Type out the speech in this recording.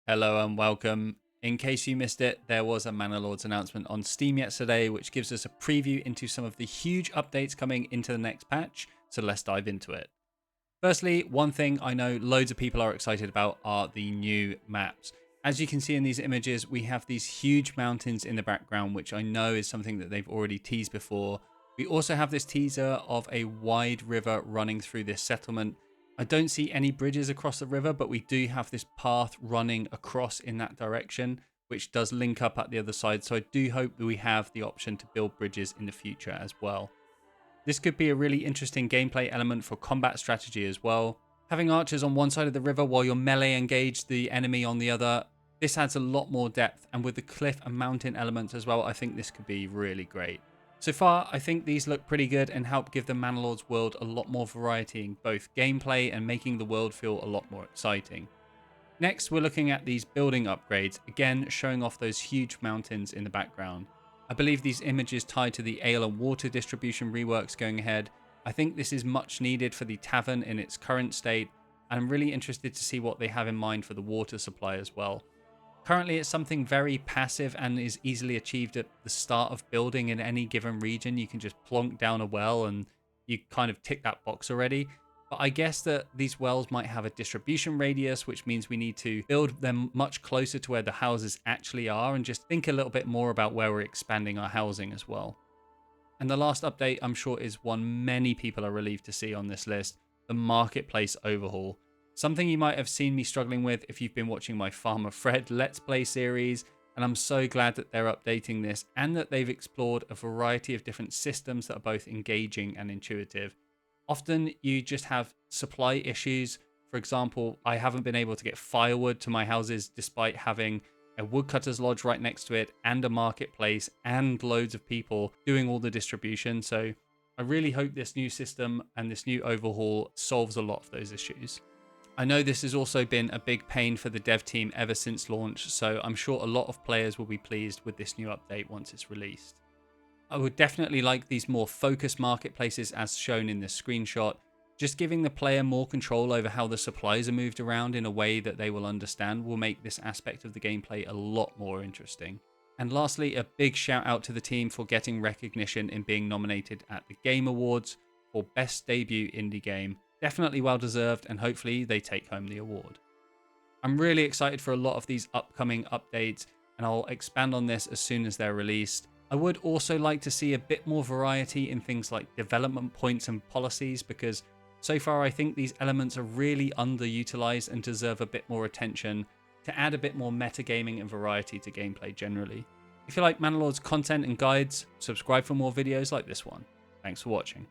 Hello and welcome. In case you missed it, there was a Manor Lords announcement on Steam yesterday, which gives us a preview into some of the huge updates coming into the next patch, so let's dive into it. Firstly, one thing I know loads of people are excited about are the new maps. As you can see in these images, we have these huge mountains in the background, which I know is something that they've already teased before. We also have this teaser of a wide river running through this settlement. I don't see any bridges across the river, but we do have this path running across in that direction, which does link up at the other side. So I do hope that we have the option to build bridges in the future as well. This could be a really interesting gameplay element for combat strategy as well. Having archers on one side of the river while you're melee engage the enemy on the other, this adds a lot more depth, and with the cliff and mountain elements as well, I think this could be really great. So far, I think these look pretty good and help give the Manor Lords world a lot more variety in both gameplay and making the world feel a lot more exciting. Next, we're looking at these building upgrades, again showing off those huge mountains in the background. I believe these images tied to the ale and water distribution reworks going ahead. I think this is much needed for the tavern in its current state, and I'm really interested to see what they have in mind for the water supply as well. Currently, it's something very passive and is easily achieved at the start of building in any given region. You can just plonk down a well and you kind of tick that box already. But I guess that these wells might have a distribution radius, which means we need to build them much closer to where the houses actually are and just think a little bit more about where we're expanding our housing as well. And the last update, I'm sure, is one many people are relieved to see on this list, the marketplace overhaul. Something you might have seen me struggling with if you've been watching my Farmer Fred Let's Play series, and I'm so glad that they're updating this and that they've explored a variety of different systems that are both engaging and intuitive. Often you just have supply issues. For example, I haven't been able to get firewood to my houses despite having a woodcutter's lodge right next to it and a marketplace and loads of people doing all the distribution. So I really hope this new system and this new overhaul solves a lot of those issues. I know this has also been a big pain for the dev team ever since launch, so I'm sure a lot of players will be pleased with this new update once it's released. I would definitely like these more focused marketplaces as shown in this screenshot, just giving the player more control over how the supplies are moved around in a way that they will understand will make this aspect of the gameplay a lot more interesting. And lastly, a big shout out to the team for getting recognition in being nominated at the Game Awards for Best Debut Indie Game. Definitely well deserved, and hopefully they take home the award. I'm really excited for a lot of these upcoming updates, and I'll expand on this as soon as they're released. I would also like to see a bit more variety in things like development points and policies, because so far I think these elements are really underutilized and deserve a bit more attention to add a bit more metagaming and variety to gameplay generally. If you like Manor Lords content and guides, subscribe for more videos like this one. Thanks for watching.